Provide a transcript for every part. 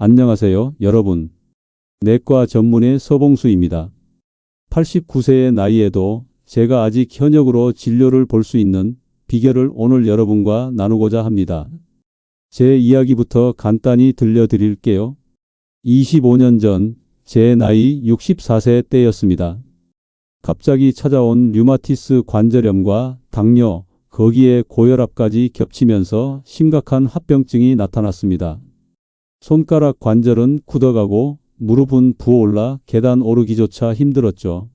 안녕하세요, 여러분. 내과 전문의 서봉수입니다. 89세의 나이에도 제가 아직 현역으로 진료를 볼 수 있는 비결을 오늘 여러분과 나누고자 합니다. 제 이야기부터 간단히 들려드릴게요. 25년 전 제 나이 64세 때였습니다. 갑자기 찾아온 류마티스 관절염과 당뇨, 거기에 고혈압까지 겹치면서 심각한 합병증이 나타났습니다. 손가락 관절은 굳어가고 무릎은 부어올라 계단 오르기조차 힘들었죠.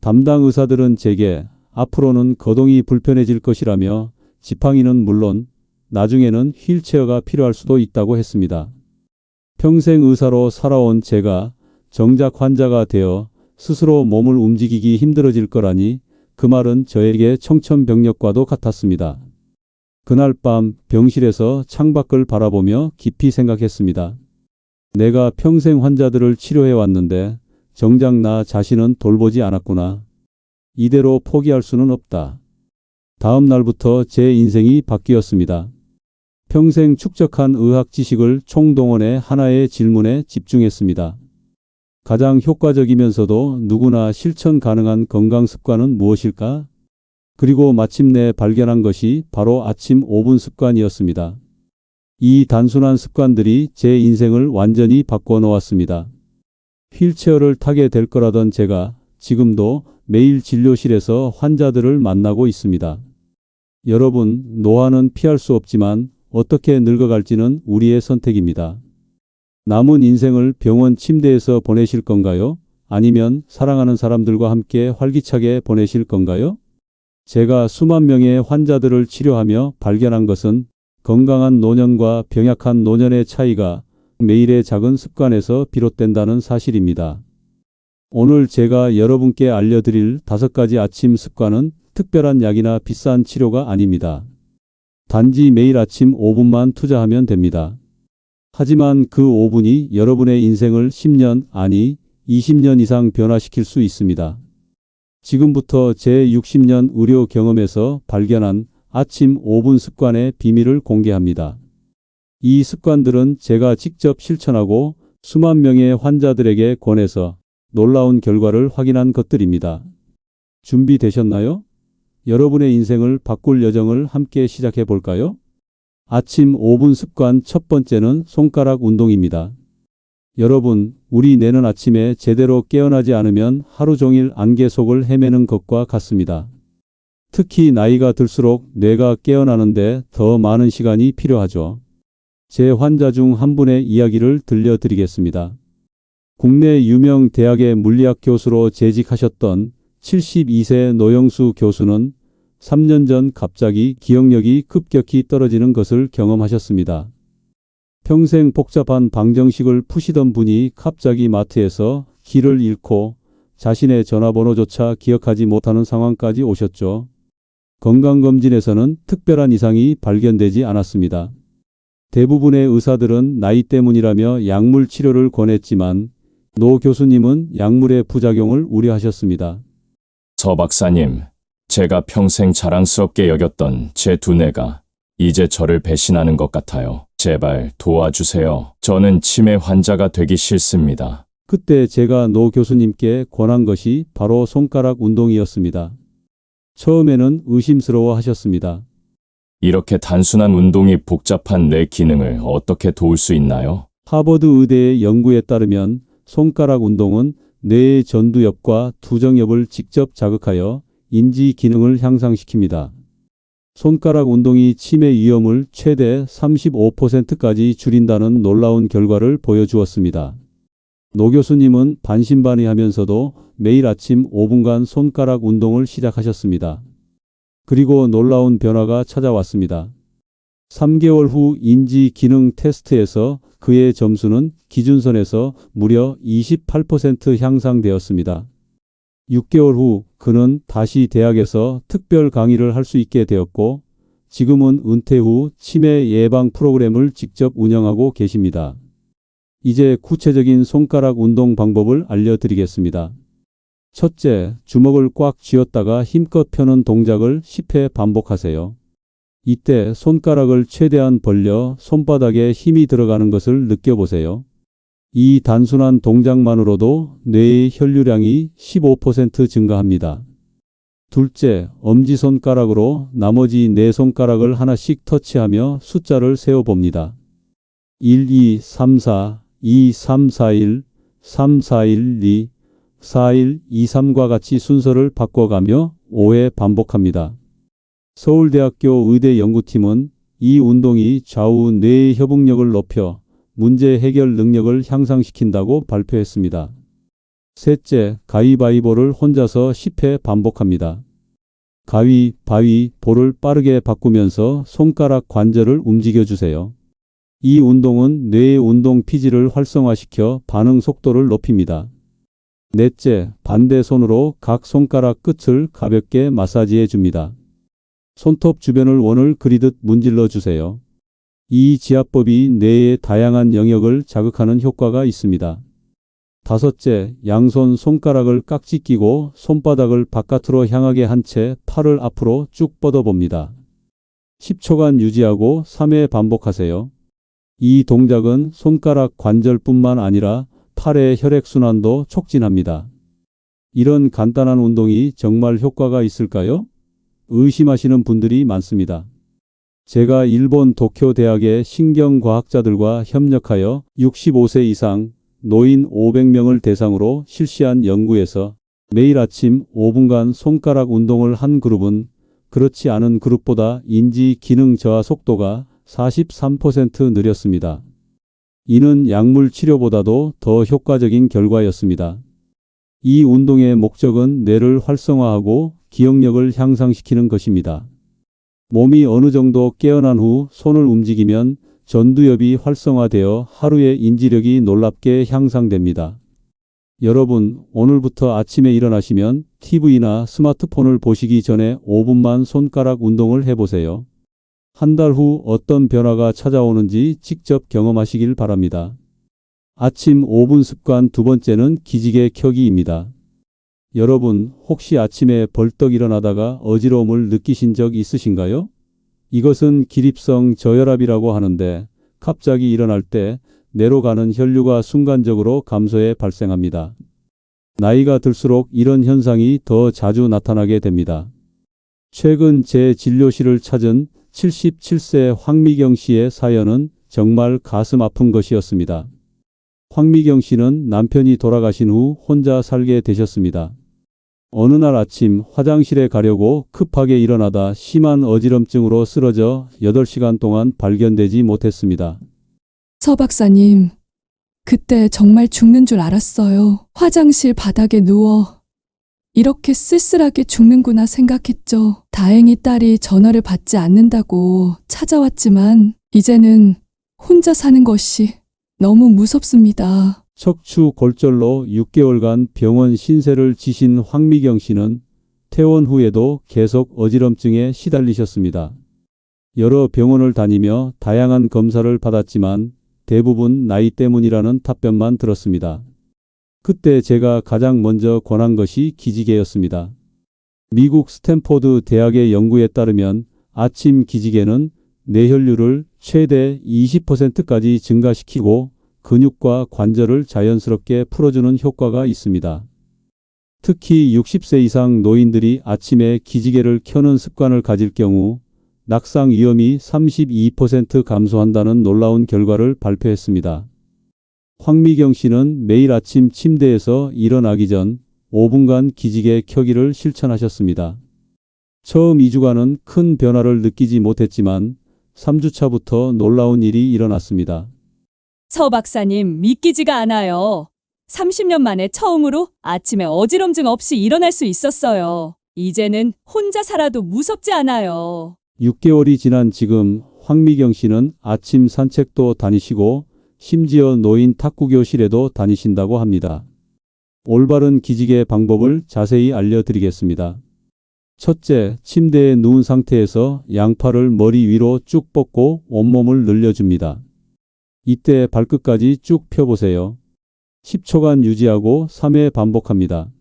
담당 의사들은 제게 앞으로는 거동이 불편해질 것이라며 지팡이는 물론 나중에는 휠체어가 필요할 수도 있다고 했습니다. 평생 의사로 살아온 제가 정작 환자가 되어 스스로 몸을 움직이기 힘들어질 거라니 그 말은 저에게 청천벽력과도 같았습니다. 그날 밤 병실에서 창밖을 바라보며 깊이 생각했습니다. 내가 평생 환자들을 치료해 왔는데 정작 나 자신은 돌보지 않았구나. 이대로 포기할 수는 없다. 다음 날부터 제 인생이 바뀌었습니다. 평생 축적한 의학 지식을 총동원해 하나의 질문에 집중했습니다. 가장 효과적이면서도 누구나 실천 가능한 건강 습관은 무엇일까? 그리고 마침내 발견한 것이 바로 아침 5분 습관이었습니다. 이 단순한 습관들이 제 인생을 완전히 바꿔놓았습니다. 휠체어를 타게 될 거라던 제가 지금도 매일 진료실에서 환자들을 만나고 있습니다. 여러분, 노화는 피할 수 없지만 어떻게 늙어갈지는 우리의 선택입니다. 남은 인생을 병원 침대에서 보내실 건가요? 아니면 사랑하는 사람들과 함께 활기차게 보내실 건가요? 제가 수만 명의 환자들을 치료하며 발견한 것은 건강한 노년과 병약한 노년의 차이가 매일의 작은 습관에서 비롯된다는 사실입니다. 오늘 제가 여러분께 알려드릴 5가지 아침 습관은 특별한 약이나 비싼 치료가 아닙니다. 단지 매일 아침 5분만 투자하면 됩니다. 하지만 그 5분이 여러분의 인생을 10년, 아니 20년 이상 변화시킬 수 있습니다. 지금부터 제 60년 의료 경험에서 발견한 아침 5분 습관의 비밀을 공개합니다. 이 습관들은 제가 직접 실천하고 수만 명의 환자들에게 권해서 놀라운 결과를 확인한 것들입니다. 준비되셨나요? 여러분의 인생을 바꿀 여정을 함께 시작해 볼까요? 아침 5분 습관 첫 번째는 손가락 운동입니다. 여러분, 우리 뇌는 아침에 제대로 깨어나지 않으면 하루 종일 안개 속을 헤매는 것과 같습니다. 특히 나이가 들수록 뇌가 깨어나는데 더 많은 시간이 필요하죠. 제 환자 중 한 분의 이야기를 들려드리겠습니다. 국내 유명 대학의 물리학 교수로 재직하셨던 72세 노영수 교수는 3년 전 갑자기 기억력이 급격히 떨어지는 것을 경험하셨습니다. 평생 복잡한 방정식을 푸시던 분이 갑자기 마트에서 길을 잃고 자신의 전화번호조차 기억하지 못하는 상황까지 오셨죠. 건강검진에서는 특별한 이상이 발견되지 않았습니다. 대부분의 의사들은 나이 때문이라며 약물 치료를 권했지만 노 교수님은 약물의 부작용을 우려하셨습니다. 서 박사님, 제가 평생 자랑스럽게 여겼던 제 두뇌가 이제 저를 배신하는 것 같아요. 제발 도와주세요. 저는 치매 환자가 되기 싫습니다. 그때 제가 노 교수님께 권한 것이 바로 손가락 운동이었습니다. 처음에는 의심스러워 하셨습니다. 이렇게 단순한 운동이 복잡한 뇌 기능을 어떻게 도울 수 있나요? 하버드 의대의 연구에 따르면 손가락 운동은 뇌의 전두엽과 투정엽을 직접 자극하여 인지 기능을 향상시킵니다. 손가락 운동이 치매 위험을 최대 35%까지 줄인다는 놀라운 결과를 보여주었습니다. 노 교수님은 반신반의하면서도 매일 아침 5분간 손가락 운동을 시작하셨습니다. 그리고 놀라운 변화가 찾아왔습니다. 3개월 후 인지 기능 테스트에서 그의 점수는 기준선에서 무려 28% 향상되었습니다. 6개월 후 그는 다시 대학에서 특별 강의를 할 수 있게 되었고 지금은 은퇴 후 치매 예방 프로그램을 직접 운영하고 계십니다. 이제 구체적인 손가락 운동 방법을 알려드리겠습니다. 첫째, 주먹을 꽉 쥐었다가 힘껏 펴는 동작을 10회 반복하세요. 이때 손가락을 최대한 벌려 손바닥에 힘이 들어가는 것을 느껴보세요. 이 단순한 동작만으로도 뇌의 혈류량이 15% 증가합니다. 둘째, 엄지손가락으로 나머지 네 손가락을 하나씩 터치하며 숫자를 세어봅니다. 1, 2, 3, 4, 2, 3, 4, 1, 3, 4, 1, 2, 4, 1, 2, 3과 같이 순서를 바꿔가며 5회 반복합니다. 서울대학교 의대 연구팀은 이 운동이 좌우 뇌의 협응력을 높여 문제 해결 능력을 향상시킨다고 발표했습니다. 셋째, 가위바위보를 혼자서 10회 반복합니다. 가위, 바위, 보를 빠르게 바꾸면서 손가락 관절을 움직여주세요. 이 운동은 뇌의 운동 피지를 활성화시켜 반응 속도를 높입니다. 넷째, 반대 손으로 각 손가락 끝을 가볍게 마사지해 줍니다. 손톱 주변을 원을 그리듯 문질러 주세요. 이 지압법이 뇌의 다양한 영역을 자극하는 효과가 있습니다. 다섯째, 양손 손가락을 깍지 끼고 손바닥을 바깥으로 향하게 한 채 팔을 앞으로 쭉 뻗어봅니다. 10초간 유지하고 3회 반복하세요. 이 동작은 손가락 관절뿐만 아니라 팔의 혈액순환도 촉진합니다. 이런 간단한 운동이 정말 효과가 있을까요? 의심하시는 분들이 많습니다. 제가 일본 도쿄 대학의 신경과학자들과 협력하여 65세 이상 노인 500명을 대상으로 실시한 연구에서 매일 아침 5분간 손가락 운동을 한 그룹은 그렇지 않은 그룹보다 인지 기능 저하 속도가 43% 느렸습니다. 이는 약물 치료보다도 더 효과적인 결과였습니다. 이 운동의 목적은 뇌를 활성화하고 기억력을 향상시키는 것입니다. 몸이 어느 정도 깨어난 후 손을 움직이면 전두엽이 활성화되어 하루의 인지력이 놀랍게 향상됩니다. 여러분, 오늘부터 아침에 일어나시면 TV나 스마트폰을 보시기 전에 5분만 손가락 운동을 해보세요. 한 달 후 어떤 변화가 찾아오는지 직접 경험하시길 바랍니다. 아침 5분 습관 두 번째는 기지개 켜기입니다. 여러분, 혹시 아침에 벌떡 일어나다가 어지러움을 느끼신 적 있으신가요? 이것은 기립성 저혈압이라고 하는데 갑자기 일어날 때 뇌로 가는 혈류가 순간적으로 감소해 발생합니다. 나이가 들수록 이런 현상이 더 자주 나타나게 됩니다. 최근 제 진료실을 찾은 77세 황미경 씨의 사연은 정말 가슴 아픈 것이었습니다. 황미경 씨는 남편이 돌아가신 후 혼자 살게 되셨습니다. 어느 날 아침 화장실에 가려고 급하게 일어나다 심한 어지럼증으로 쓰러져 8시간 동안 발견되지 못했습니다. 서 박사님, 그때 정말 죽는 줄 알았어요. 화장실 바닥에 누워 이렇게 쓸쓸하게 죽는구나 생각했죠. 다행히 딸이 전화를 받지 않는다고 찾아왔지만 이제는 혼자 사는 것이 너무 무섭습니다. 척추 골절로 6개월간 병원 신세를 지신 황미경 씨는 퇴원 후에도 계속 어지럼증에 시달리셨습니다. 여러 병원을 다니며 다양한 검사를 받았지만 대부분 나이 때문이라는 답변만 들었습니다. 그때 제가 가장 먼저 권한 것이 기지개였습니다. 미국 스탠포드 대학의 연구에 따르면 아침 기지개는 뇌혈류를 최대 20%까지 증가시키고 근육과 관절을 자연스럽게 풀어주는 효과가 있습니다. 특히 60세 이상 노인들이 아침에 기지개를 켜는 습관을 가질 경우 낙상 위험이 32% 감소한다는 놀라운 결과를 발표했습니다. 황미경 씨는 매일 아침 침대에서 일어나기 전 5분간 기지개 켜기를 실천하셨습니다. 처음 2주간은 큰 변화를 느끼지 못했지만 3주차부터 놀라운 일이 일어났습니다. 서 박사님, 믿기지가 않아요. 30년 만에 처음으로 아침에 어지럼증 없이 일어날 수 있었어요. 이제는 혼자 살아도 무섭지 않아요. 6개월이 지난 지금 황미경 씨는 아침 산책도 다니시고 심지어 노인 탁구교실에도 다니신다고 합니다. 올바른 기지개 방법을 자세히 알려드리겠습니다. 첫째, 침대에 누운 상태에서 양팔을 머리 위로 쭉 뻗고 온몸을 늘려줍니다. 이때 발끝까지 쭉 펴보세요. 10초간 유지하고 3회 반복합니다.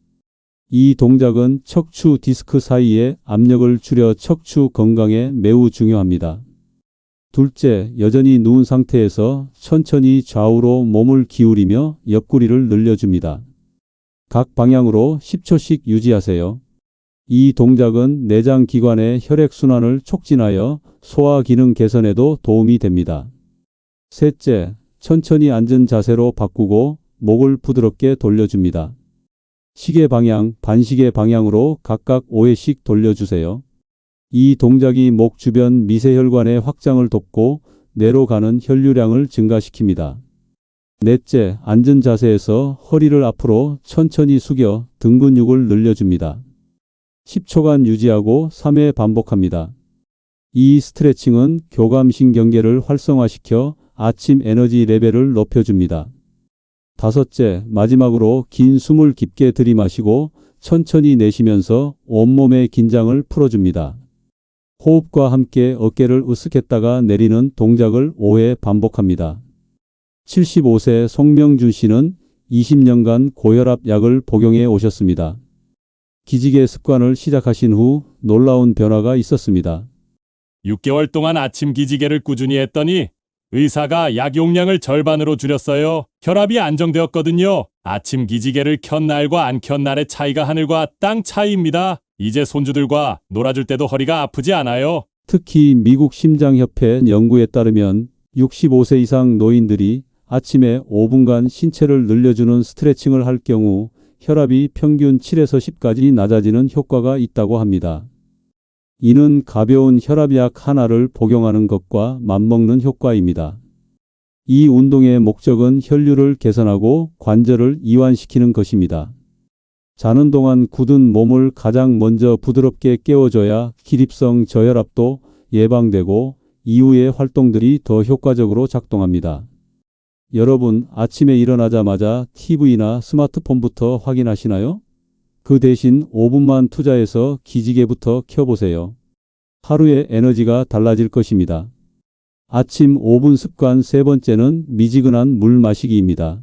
이 동작은 척추 디스크 사이의 압력을 줄여 척추 건강에 매우 중요합니다. 둘째, 여전히 누운 상태에서 천천히 좌우로 몸을 기울이며 옆구리를 늘려줍니다. 각 방향으로 10초씩 유지하세요. 이 동작은 내장 기관의 혈액순환을 촉진하여 소화 기능 개선에도 도움이 됩니다. 셋째, 천천히 앉은 자세로 바꾸고 목을 부드럽게 돌려줍니다. 시계 방향, 반시계 방향으로 각각 5회씩 돌려주세요. 이 동작이 목 주변 미세혈관의 확장을 돕고 뇌로 가는 혈류량을 증가시킵니다. 넷째, 앉은 자세에서 허리를 앞으로 천천히 숙여 등 근육을 늘려줍니다. 10초간 유지하고 3회 반복합니다. 이 스트레칭은 교감신경계를 활성화시켜 아침 에너지 레벨을 높여줍니다. 다섯째, 마지막으로 긴 숨을 깊게 들이마시고 천천히 내쉬면서 온몸의 긴장을 풀어줍니다. 호흡과 함께 어깨를 으쓱했다가 내리는 동작을 5회 반복합니다. 75세 송명준 씨는 20년간 고혈압 약을 복용해 오셨습니다. 기지개 습관을 시작하신 후 놀라운 변화가 있었습니다. 6개월 동안 아침 기지개를 꾸준히 했더니 의사가 약 용량을 절반으로 줄였어요. 혈압이 안정되었거든요. 아침 기지개를 켠 날과 안 켠 날의 차이가 하늘과 땅 차이입니다. 이제 손주들과 놀아줄 때도 허리가 아프지 않아요. 특히 미국 심장협회 연구에 따르면 65세 이상 노인들이 아침에 5분간 신체를 늘려주는 스트레칭을 할 경우 혈압이 평균 7에서 10까지 낮아지는 효과가 있다고 합니다. 이는 가벼운 혈압약 하나를 복용하는 것과 맞먹는 효과입니다. 이 운동의 목적은 혈류를 개선하고 관절을 이완시키는 것입니다. 자는 동안 굳은 몸을 가장 먼저 부드럽게 깨워줘야 기립성 저혈압도 예방되고 이후의 활동들이 더 효과적으로 작동합니다. 여러분, 아침에 일어나자마자 TV나 스마트폰부터 확인하시나요? 그 대신 5분만 투자해서 기지개부터 켜보세요. 하루의 에너지가 달라질 것입니다. 아침 5분 습관 세 번째는 미지근한 물 마시기입니다.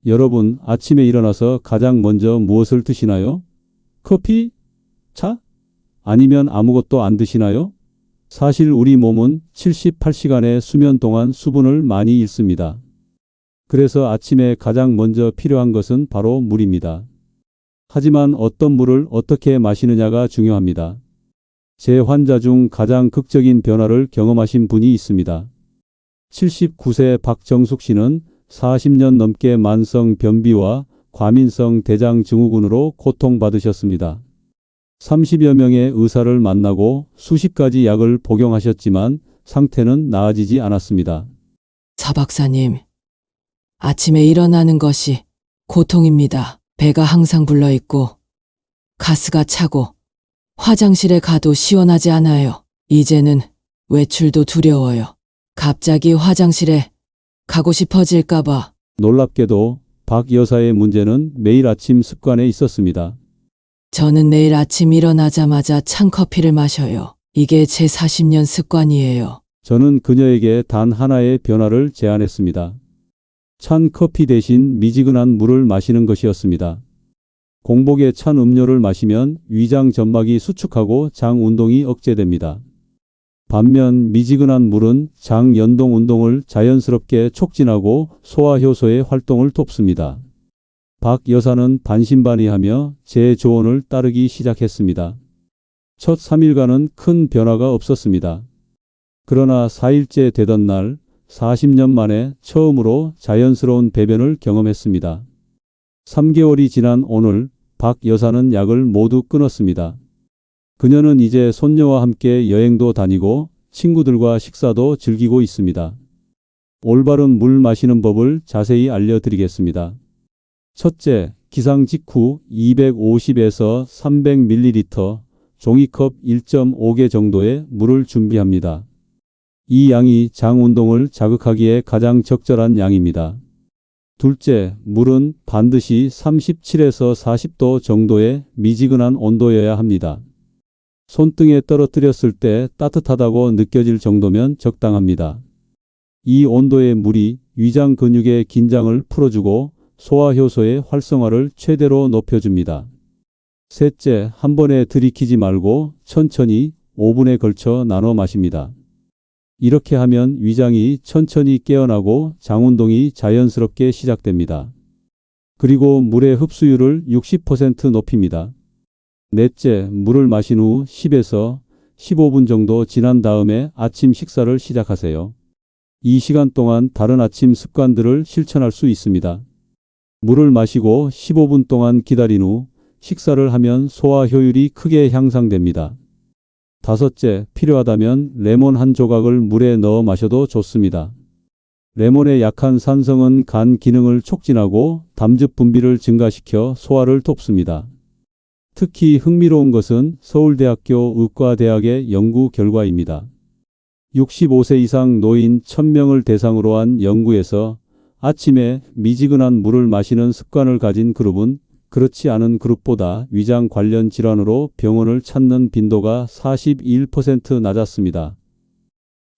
여러분, 아침에 일어나서 가장 먼저 무엇을 드시나요? 커피? 차? 아니면 아무것도 안 드시나요? 사실 우리 몸은 78시간의 수면 동안 수분을 많이 잃습니다. 그래서 아침에 가장 먼저 필요한 것은 바로 물입니다. 하지만 어떤 물을 어떻게 마시느냐가 중요합니다. 제 환자 중 가장 극적인 변화를 경험하신 분이 있습니다. 79세 박정숙 씨는 40년 넘게 만성 변비와 과민성 대장 증후군으로 고통받으셨습니다. 30여 명의 의사를 만나고 수십 가지 약을 복용하셨지만 상태는 나아지지 않았습니다. 서 박사님, 아침에 일어나는 것이 고통입니다. 배가 항상 불러있고 가스가 차고 화장실에 가도 시원하지 않아요. 이제는 외출도 두려워요. 갑자기 화장실에 가고 싶어질까봐. 놀랍게도 박 여사의 문제는 매일 아침 습관에 있었습니다. 저는 매일 아침 일어나자마자 찬 커피를 마셔요. 이게 제 40년 습관이에요. 저는 그녀에게 단 하나의 변화를 제안했습니다. 찬 커피 대신 미지근한 물을 마시는 것이었습니다. 공복에 찬 음료를 마시면 위장 점막이 수축하고 장 운동이 억제됩니다. 반면 미지근한 물은 장 연동 운동을 자연스럽게 촉진하고 소화효소의 활동을 돕습니다. 박 여사는 반신반의하며 제 조언을 따르기 시작했습니다. 첫 3일간은 큰 변화가 없었습니다. 그러나 4일째 되던 날 40년 만에 처음으로 자연스러운 배변을 경험했습니다. 3개월이 지난 오늘 박 여사는 약을 모두 끊었습니다. 그녀는 이제 손녀와 함께 여행도 다니고 친구들과 식사도 즐기고 있습니다. 올바른 물 마시는 법을 자세히 알려드리겠습니다. 첫째, 기상 직후 250에서 300ml 종이컵 1.5개 정도의 물을 준비합니다. 이 양이 장 운동을 자극하기에 가장 적절한 양입니다. 둘째, 물은 반드시 37에서 40도 정도의 미지근한 온도여야 합니다. 손등에 떨어뜨렸을 때 따뜻하다고 느껴질 정도면 적당합니다. 이 온도의 물이 위장 근육의 긴장을 풀어주고 소화효소의 활성화를 최대로 높여줍니다. 셋째, 한 번에 들이키지 말고 천천히 5분에 걸쳐 나눠 마십니다. 이렇게 하면 위장이 천천히 깨어나고 장운동이 자연스럽게 시작됩니다. 그리고 물의 흡수율을 60% 높입니다. 넷째, 물을 마신 후 10에서 15분 정도 지난 다음에 아침 식사를 시작하세요. 이 시간 동안 다른 아침 습관들을 실천할 수 있습니다. 물을 마시고 15분 동안 기다린 후 식사를 하면 소화 효율이 크게 향상됩니다. 다섯째, 필요하다면 레몬 한 조각을 물에 넣어 마셔도 좋습니다. 레몬의 약한 산성은 간 기능을 촉진하고 담즙 분비를 증가시켜 소화를 돕습니다. 특히 흥미로운 것은 서울대학교 의과대학의 연구 결과입니다. 65세 이상 노인 1000명을 대상으로 한 연구에서 아침에 미지근한 물을 마시는 습관을 가진 그룹은 그렇지 않은 그룹보다 위장 관련 질환으로 병원을 찾는 빈도가 41% 낮았습니다.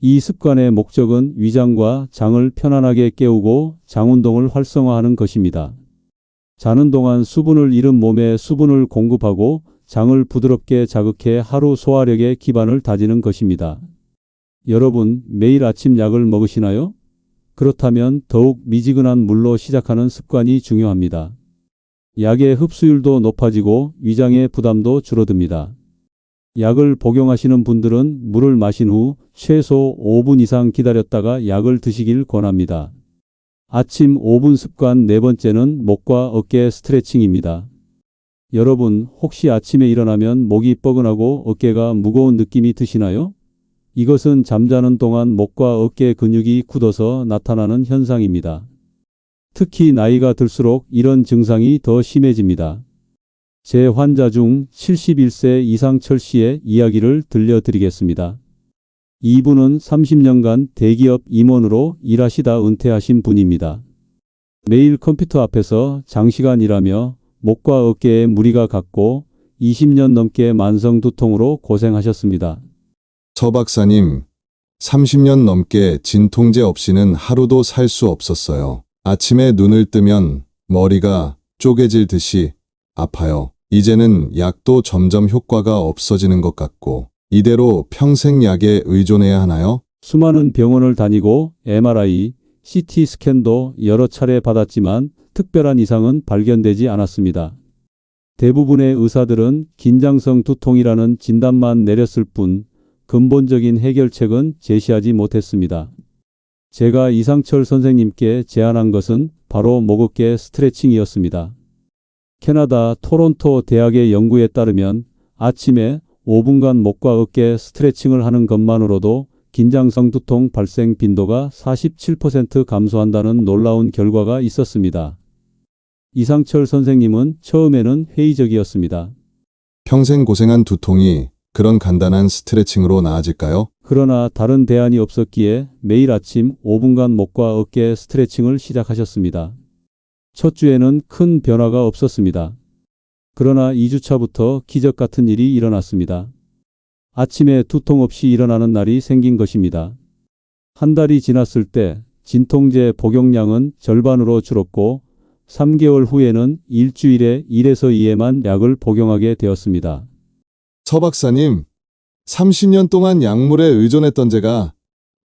이 습관의 목적은 위장과 장을 편안하게 깨우고 장운동을 활성화하는 것입니다. 자는 동안 수분을 잃은 몸에 수분을 공급하고 장을 부드럽게 자극해 하루 소화력의 기반을 다지는 것입니다. 여러분, 매일 아침 약을 먹으시나요? 그렇다면 더욱 미지근한 물로 시작하는 습관이 중요합니다. 약의 흡수율도 높아지고 위장의 부담도 줄어듭니다. 약을 복용하시는 분들은 물을 마신 후 최소 5분 이상 기다렸다가 약을 드시길 권합니다. 아침 5분 습관 네 번째는 목과 어깨 스트레칭입니다. 여러분, 혹시 아침에 일어나면 목이 뻐근하고 어깨가 무거운 느낌이 드시나요? 이것은 잠자는 동안 목과 어깨 근육이 굳어서 나타나는 현상입니다. 특히 나이가 들수록 이런 증상이 더 심해집니다. 제 환자 중 71세 이상철 씨의 이야기를 들려드리겠습니다. 이분은 30년간 대기업 임원으로 일하시다 은퇴하신 분입니다. 매일 컴퓨터 앞에서 장시간 일하며 목과 어깨에 무리가 갔고 20년 넘게 만성 두통으로 고생하셨습니다. 서 박사님, 30년 넘게 진통제 없이는 하루도 살 수 없었어요. 아침에 눈을 뜨면 머리가 쪼개질 듯이 아파요. 이제는 약도 점점 효과가 없어지는 것 같고, 이대로 평생 약에 의존해야 하나요? 수많은 병원을 다니고 MRI, CT 스캔도 여러 차례 받았지만 특별한 이상은 발견되지 않았습니다. 대부분의 의사들은 긴장성 두통이라는 진단만 내렸을 뿐 근본적인 해결책은 제시하지 못했습니다. 제가 이상철 선생님께 제안한 것은 바로 목어깨 스트레칭이었습니다. 캐나다 토론토 대학의 연구에 따르면 아침에 5분간 목과 어깨 스트레칭을 하는 것만으로도 긴장성 두통 발생 빈도가 47% 감소한다는 놀라운 결과가 있었습니다. 이상철 선생님은 처음에는 회의적이었습니다. 평생 고생한 두통이 그런 간단한 스트레칭으로 나아질까요? 그러나 다른 대안이 없었기에 매일 아침 5분간 목과 어깨 스트레칭을 시작하셨습니다. 첫 주에는 큰 변화가 없었습니다. 그러나 2주차부터 기적 같은 일이 일어났습니다. 아침에 두통 없이 일어나는 날이 생긴 것입니다. 한 달이 지났을 때 진통제 복용량은 절반으로 줄었고 3개월 후에는 일주일에 1에서 2회만 약을 복용하게 되었습니다. 서 박사님, 30년 동안 약물에 의존했던 제가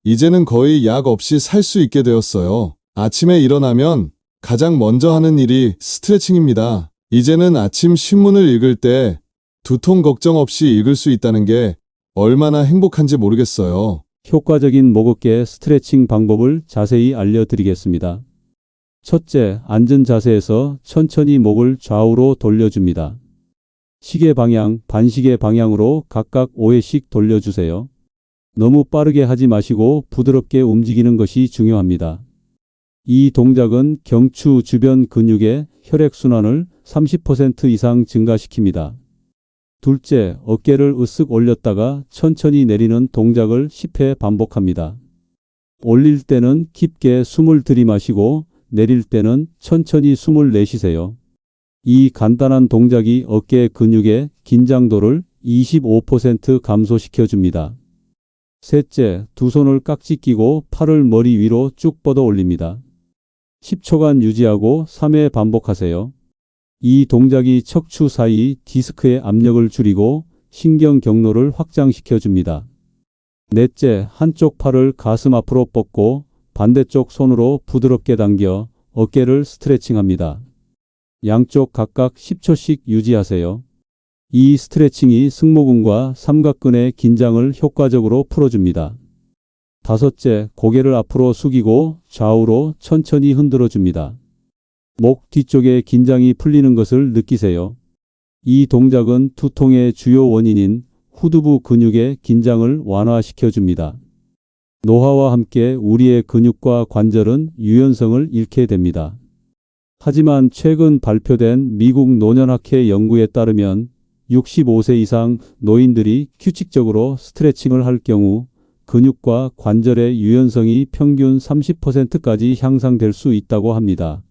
이제는 거의 약 없이 살 수 있게 되었어요. 아침에 일어나면 가장 먼저 하는 일이 스트레칭입니다. 이제는 아침 신문을 읽을 때 두통 걱정 없이 읽을 수 있다는 게 얼마나 행복한지 모르겠어요. 효과적인 목어깨 스트레칭 방법을 자세히 알려드리겠습니다. 첫째, 앉은 자세에서 천천히 목을 좌우로 돌려줍니다. 시계 방향, 반시계 방향으로 각각 5회씩 돌려주세요. 너무 빠르게 하지 마시고 부드럽게 움직이는 것이 중요합니다. 이 동작은 경추 주변 근육의 혈액순환을 30% 이상 증가시킵니다. 둘째, 어깨를 으쓱 올렸다가 천천히 내리는 동작을 10회 반복합니다. 올릴 때는 깊게 숨을 들이마시고 내릴 때는 천천히 숨을 내쉬세요. 이 간단한 동작이 어깨 근육의 긴장도를 25% 감소시켜줍니다. 셋째, 두 손을 깍지 끼고 팔을 머리 위로 쭉 뻗어 올립니다. 10초간 유지하고 3회 반복하세요. 이 동작이 척추 사이 디스크의 압력을 줄이고 신경 경로를 확장시켜 줍니다. 넷째, 한쪽 팔을 가슴 앞으로 뻗고 반대쪽 손으로 부드럽게 당겨 어깨를 스트레칭합니다. 양쪽 각각 10초씩 유지하세요. 이 스트레칭이 승모근과 삼각근의 긴장을 효과적으로 풀어줍니다. 다섯째, 고개를 앞으로 숙이고 좌우로 천천히 흔들어 줍니다. 목 뒤쪽에 긴장이 풀리는 것을 느끼세요. 이 동작은 두통의 주요 원인인 후두부 근육의 긴장을 완화시켜 줍니다. 노화와 함께 우리의 근육과 관절은 유연성을 잃게 됩니다. 하지만 최근 발표된 미국 노년학회 연구에 따르면 65세 이상 노인들이 규칙적으로 스트레칭을 할 경우 근육과 관절의 유연성이 평균 30%까지 향상될 수 있다고 합니다.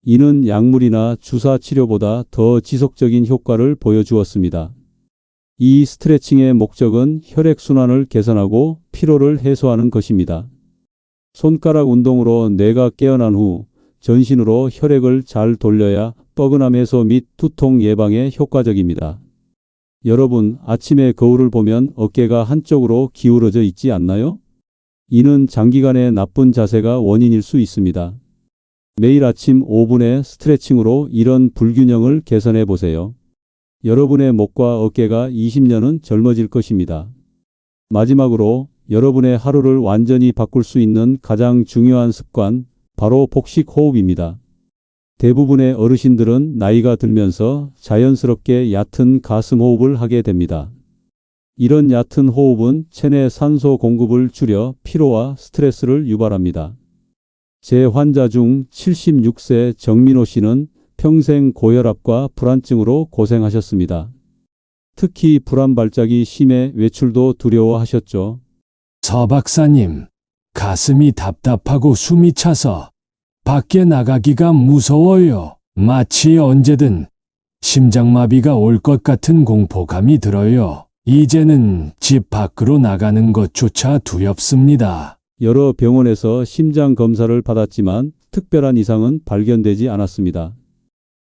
이는 약물이나 주사 치료보다 더 지속적인 효과를 보여주었습니다. 이 스트레칭의 목적은 혈액순환을 개선하고 피로를 해소하는 것입니다. 손가락 운동으로 뇌가 깨어난 후 전신으로 혈액을 잘 돌려야 뻐근함 해소 및 두통 예방에 효과적입니다. 여러분, 아침에 거울을 보면 어깨가 한쪽으로 기울어져 있지 않나요? 이는 장기간의 나쁜 자세가 원인일 수 있습니다. 매일 아침 5분의 스트레칭으로 이런 불균형을 개선해 보세요. 여러분의 목과 어깨가 20년은 젊어질 것입니다. 마지막으로 여러분의 하루를 완전히 바꿀 수 있는 가장 중요한 습관, 바로 복식 호흡입니다. 대부분의 어르신들은 나이가 들면서 자연스럽게 얕은 가슴 호흡을 하게 됩니다. 이런 얕은 호흡은 체내 산소 공급을 줄여 피로와 스트레스를 유발합니다. 제 환자 중 76세 정민호 씨는 평생 고혈압과 불안증으로 고생하셨습니다. 특히 불안 발작이 심해 외출도 두려워하셨죠. 서 박사님, 가슴이 답답하고 숨이 차서 밖에 나가기가 무서워요. 마치 언제든 심장마비가 올 것 같은 공포감이 들어요. 이제는 집 밖으로 나가는 것조차 두렵습니다. 여러 병원에서 심장 검사를 받았지만 특별한 이상은 발견되지 않았습니다.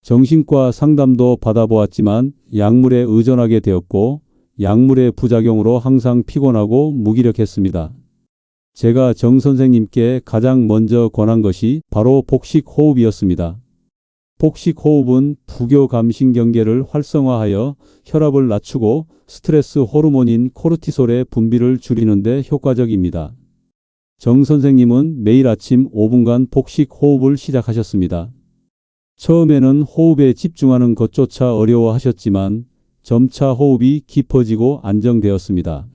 정신과 상담도 받아보았지만 약물에 의존하게 되었고 약물의 부작용으로 항상 피곤하고 무기력했습니다. 제가 정 선생님께 가장 먼저 권한 것이 바로 복식 호흡이었습니다. 복식 호흡은 부교감신경계를 활성화하여 혈압을 낮추고 스트레스 호르몬인 코르티솔의 분비를 줄이는 데 효과적입니다. 정 선생님은 매일 아침 5분간 복식 호흡을 시작하셨습니다. 처음에는 호흡에 집중하는 것조차 어려워하셨지만 점차 호흡이 깊어지고 안정되었습니다.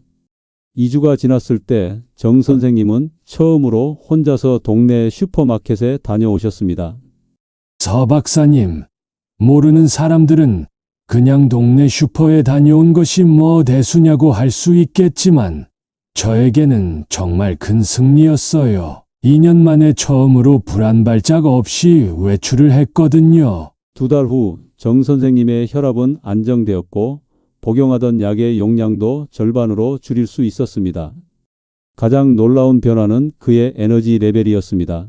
2주가 지났을 때 정 선생님은 처음으로 혼자서 동네 슈퍼마켓에 다녀오셨습니다. 서 박사님, 모르는 사람들은 그냥 동네 슈퍼에 다녀온 것이 뭐 대수냐고 할 수 있겠지만 저에게는 정말 큰 승리였어요. 2년 만에 처음으로 불안 발작 없이 외출을 했거든요. 2달 후 정 선생님의 혈압은 안정되었고 복용하던 약의 용량도 절반으로 줄일 수 있었습니다. 가장 놀라운 변화는 그의 에너지 레벨이었습니다.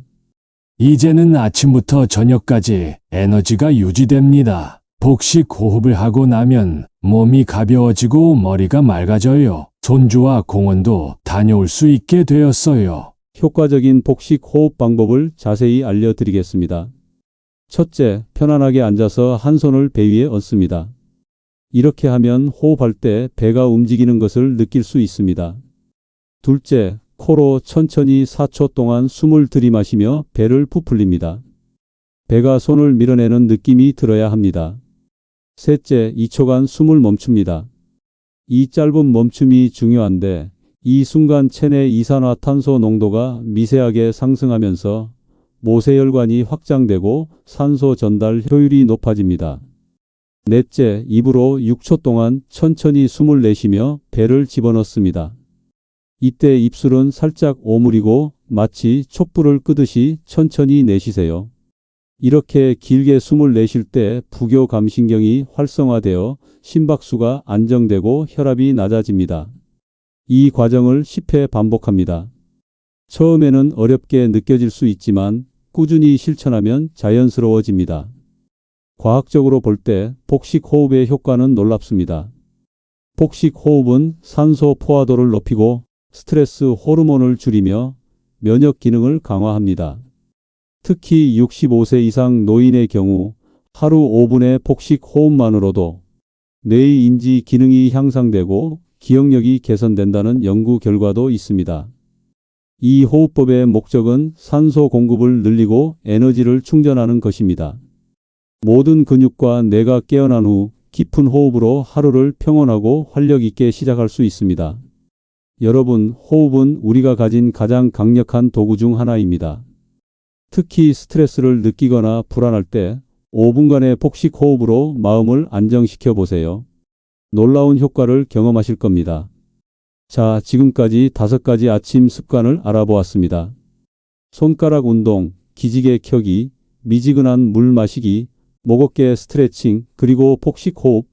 이제는 아침부터 저녁까지 에너지가 유지됩니다. 복식 호흡을 하고 나면 몸이 가벼워지고 머리가 맑아져요. 손주와 공원도 다녀올 수 있게 되었어요. 효과적인 복식 호흡 방법을 자세히 알려드리겠습니다. 첫째, 편안하게 앉아서 한 손을 배 위에 얹습니다. 이렇게 하면 호흡할 때 배가 움직이는 것을 느낄 수 있습니다. 둘째, 코로 천천히 4초 동안 숨을 들이마시며 배를 부풀립니다. 배가 손을 밀어내는 느낌이 들어야 합니다. 셋째, 2초간 숨을 멈춥니다. 이 짧은 멈춤이 중요한데 이 순간 체내 이산화탄소 농도가 미세하게 상승하면서 모세혈관이 확장되고 산소 전달 효율이 높아집니다. 넷째, 입으로 6초 동안 천천히 숨을 내쉬며 배를 집어넣습니다. 이때 입술은 살짝 오므리고 마치 촛불을 끄듯이 천천히 내쉬세요. 이렇게 길게 숨을 내쉴 때 부교감신경이 활성화되어 심박수가 안정되고 혈압이 낮아집니다. 이 과정을 10회 반복합니다. 처음에는 어렵게 느껴질 수 있지만 꾸준히 실천하면 자연스러워집니다. 과학적으로 볼 때 복식 호흡의 효과는 놀랍습니다. 복식 호흡은 산소 포화도를 높이고 스트레스 호르몬을 줄이며 면역 기능을 강화합니다. 특히 65세 이상 노인의 경우 하루 5분의 복식 호흡만으로도 뇌의 인지 기능이 향상되고 기억력이 개선된다는 연구 결과도 있습니다. 이 호흡법의 목적은 산소 공급을 늘리고 에너지를 충전하는 것입니다. 모든 근육과 뇌가 깨어난 후 깊은 호흡으로 하루를 평온하고 활력 있게 시작할 수 있습니다. 여러분, 호흡은 우리가 가진 가장 강력한 도구 중 하나입니다. 특히 스트레스를 느끼거나 불안할 때 5분간의 복식 호흡으로 마음을 안정시켜 보세요. 놀라운 효과를 경험하실 겁니다. 자, 지금까지 5가지 아침 습관을 알아보았습니다. 손가락 운동, 기지개 켜기, 미지근한 물 마시기, 목 어깨 스트레칭, 그리고 복식 호흡.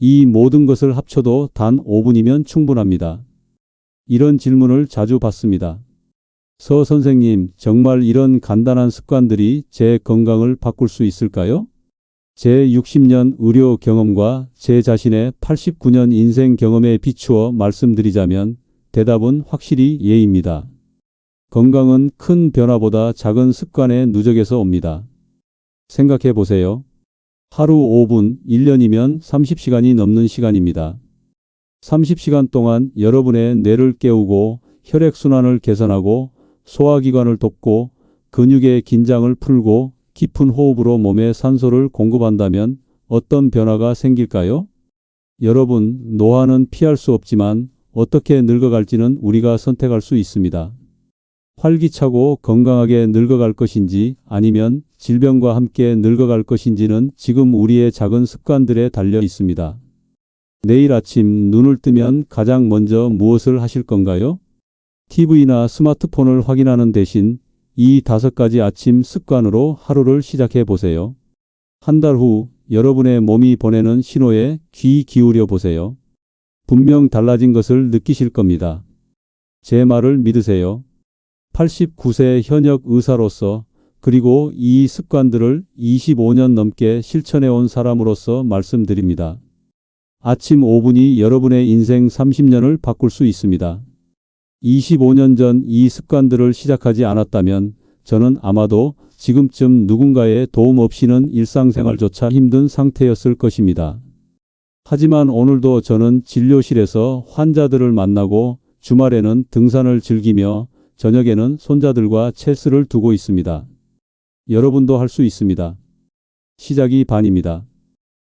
이 모든 것을 합쳐도 단 5분이면 충분합니다. 이런 질문을 자주 받습니다. 서 선생님, 정말 이런 간단한 습관들이 제 건강을 바꿀 수 있을까요? 제 60년 의료 경험과 제 자신의 89년 인생 경험에 비추어 말씀드리자면 대답은 확실히 예입니다. 건강은 큰 변화보다 작은 습관의 누적에서 옵니다. 생각해 보세요. 하루 5분, 1년이면 30시간이 넘는 시간입니다. 30시간 동안 여러분의 뇌를 깨우고 혈액순환을 개선하고 소화기관을 돕고 근육의 긴장을 풀고 깊은 호흡으로 몸에 산소를 공급한다면 어떤 변화가 생길까요? 여러분, 노화는 피할 수 없지만 어떻게 늙어갈지는 우리가 선택할 수 있습니다. 활기차고 건강하게 늙어갈 것인지 아니면 질병과 함께 늙어갈 것인지는 지금 우리의 작은 습관들에 달려 있습니다. 내일 아침 눈을 뜨면 가장 먼저 무엇을 하실 건가요? TV나 스마트폰을 확인하는 대신 이 5가지 아침 습관으로 하루를 시작해 보세요. 한 달 후 여러분의 몸이 보내는 신호에 귀 기울여 보세요. 분명 달라진 것을 느끼실 겁니다. 제 말을 믿으세요. 89세 현역 의사로서 그리고 이 습관들을 25년 넘게 실천해 온 사람으로서 말씀드립니다. 아침 5분이 여러분의 인생 30년을 바꿀 수 있습니다. 25년 전 이 습관들을 시작하지 않았다면 저는 아마도 지금쯤 누군가의 도움 없이는 일상생활조차 힘든 상태였을 것입니다. 하지만 오늘도 저는 진료실에서 환자들을 만나고 주말에는 등산을 즐기며 저녁에는 손자들과 체스를 두고 있습니다. 여러분도 할 수 있습니다. 시작이 반입니다.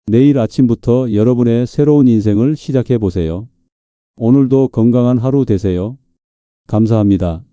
내일 아침부터 여러분의 새로운 인생을 시작해 보세요. 오늘도 건강한 하루 되세요. 감사합니다.